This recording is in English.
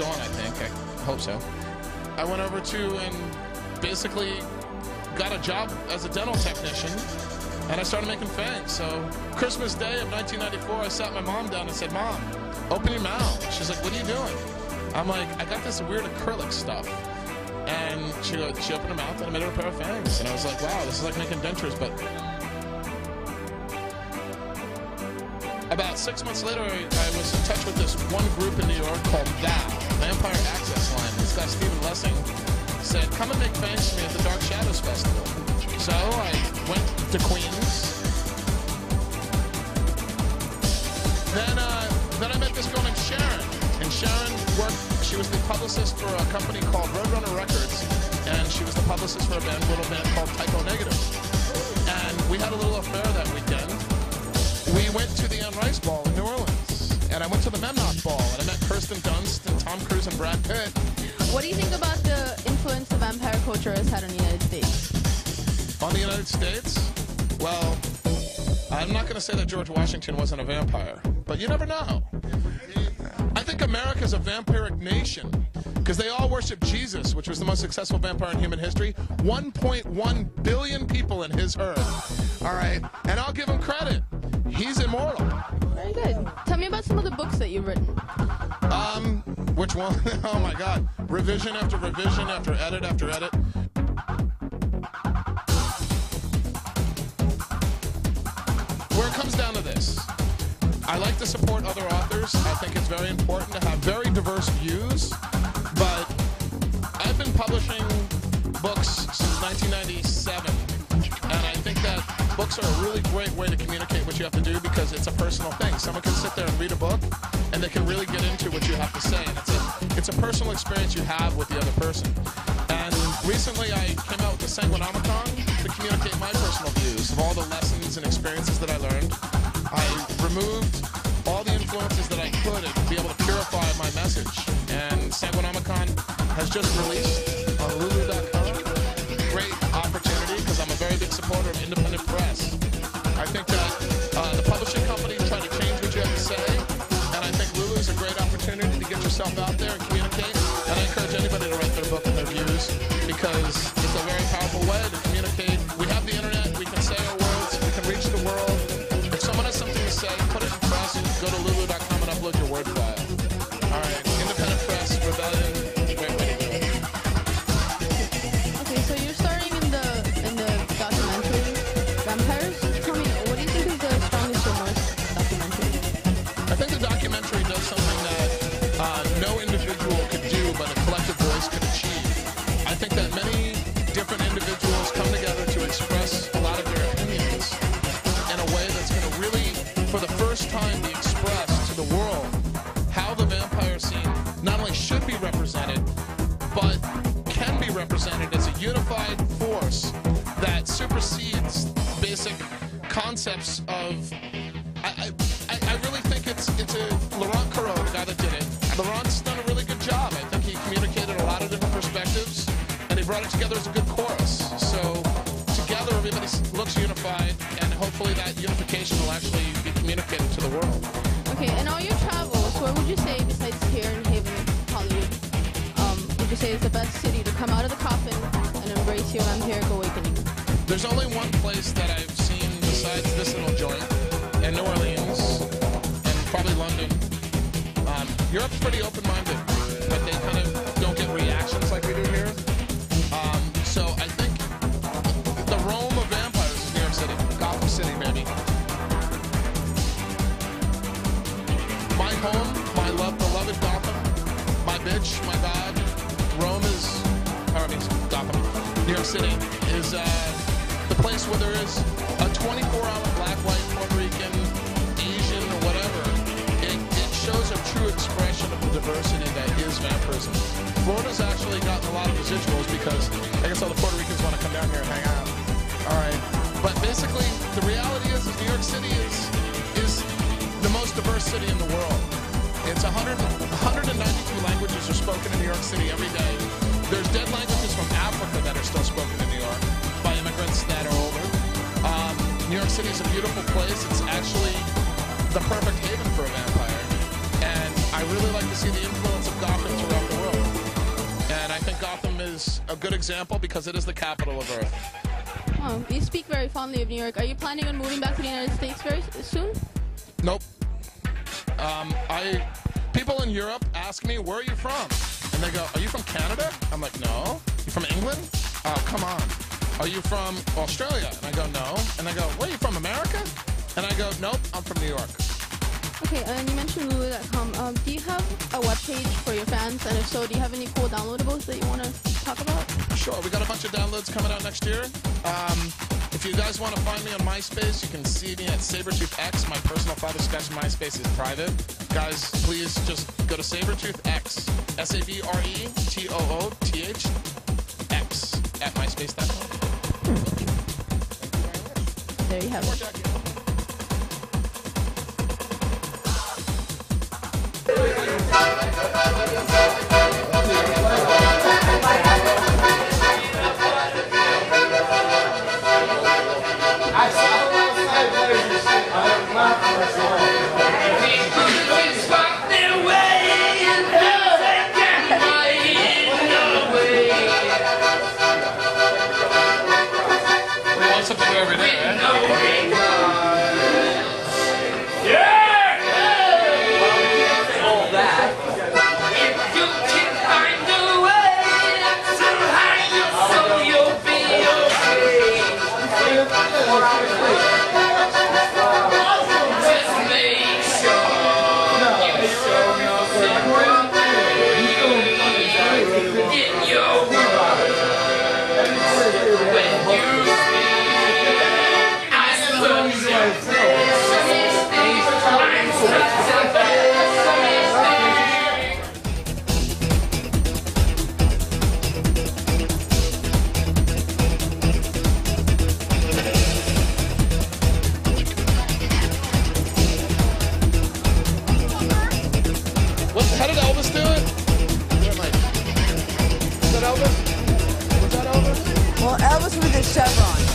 still on, I think. I hope so. I went over to and basically got a job as a dental technician, and I started making fangs. So Christmas Day of 1994, I sat my mom down and said, "Mom, open your mouth." She's like, "What are you doing?" I'm like, "I got this weird acrylic stuff." And she opened her mouth and I made her a pair of fangs. And I was like, wow, this is like making dentures, but... About 6 months later, I was in touch with this one group in New York called Vampire Access Line. This guy, Stephen Lessing, said, "Come and make fangs for me at the Dark Shadows Festival." So I went to Queens. Then I met this girl named Sharon. And Sharon she was the publicist for a company called Roadrunner Records. And she was the publicist for a little band called Typo Negative. And we had a little affair that weekend. We went to the Anne Rice Ball in New Orleans. And I went to the Memnock Ball. And I met Kirsten Dunst and Tom Cruise and Brad Pitt. What do you think about the influence the vampire culture has had on the United States? On the United States? Well, I'm not going to say that George Washington wasn't a vampire, but you never know. I think America's a vampiric nation because they all worship Jesus, which was the most successful vampire in human history. 1.1 billion people in his herd. All right, and I'll give him credit. He's immortal. Very good. Tell me about some of the books that you've written. Which one? Oh my God. Revision after revision after edit after edit. Where it comes down to this, I like to support other authors. I think it's very important to have very diverse views, but I've been publishing books since 1997, and I think that books are a really great way to communicate what you have to do because it's a personal thing. Someone can sit there and read a book, and they can really get into what you have to say, and it's a personal experience you have with the other person. And recently I came out with the Sanguinomicon to communicate my personal views of all the lessons and experiences that I learned. I removed all the influences that I could to be able to purify my message. And Sanguinomicon has just released on Lulu.com. Great opportunity because I'm a very big supporter of independent press. I think that the publishing company is trying to change what you have to say. And I think Lulu is a great opportunity to get yourself out there and communicate. And I encourage anybody to write their book and their views because it's a very powerful way to communicate. We have the internet, we can say our words, we can reach the world. If someone has something to say, put it in press, go to Lulu.com and upload your word file. All right, independent press, rebellion, great way to do it. Okay, so you're starring in the documentary Vampires. Tell me, what do you think is the strongest or most documentary? I think the documentary does something that no individual could do, but a collective voice could achieve. I think that many different individuals come together to express a lot of their opinions in a way that's going to really, for the first time, be expressed to the world how the vampire scene not only should be represented, but can be represented as a unified force that supersedes basic concepts of... I really think it's Laurent Carreau, the guy that did it. Laurent's done a really good job. I think he communicated a lot of different perspectives, and he brought it together as a good chorus. So together, everybody looks unified, and hopefully that unification will actually be communicated to the world. Okay, and all your travels, where would you say, besides here in Haven, Hollywood, would you say is the best city to come out of the coffin and embrace your vampiric awakening? There's only one place that I've seen besides this little joint, and New Orleans, and probably London. Europe's pretty open-minded, but they kind of don't get reactions like we do here. So I think the Rome of vampires is New York City, Gotham City, baby. My home, my beloved Gotham, my bitch, my god, Rome is, Gotham, New York City is the place where there is a 24-hour black, white, Puerto Rican, Asian, or whatever. It shows a true expression of the diversity that is vampirism. Florida's actually gotten a lot of residuals because I guess all the Puerto Ricans want to come down here and hang out. All right. But basically, the reality is New York City is the most diverse city in the world. It's 192 languages are spoken in New York City every day. There's dead languages from Africa that are still spoken in New York by immigrants that are older. New York City is a beautiful place. It's actually the perfect haven for a vampire. And I really like to see the influence of Gotham throughout good example because it is the capital of Earth. Oh, you speak very fondly of New York. Are you planning on moving back to the United States very soon? Nope. People in Europe ask me, where are you from? And they go, are you from Canada? I'm like, no. You from England? Oh, come on. Are you from Australia? And I go, no. And I go, where are you from, America? And I go, nope, I'm from New York. Okay, and you mentioned Lulu.com. Do you have a webpage for your fans? And if so, do you have any cool downloadables that you want to talk about? Sure, we got a bunch of downloads coming out next year. If you guys want to find me on MySpace, you can see me at SabertoothX. My personal private sketch MySpace is private. Guys, please just go to SabertoothX, SabertoothX at MySpace.com. There you have it. How did Elvis do it? Was that Elvis? Well, Elvis with his chevron.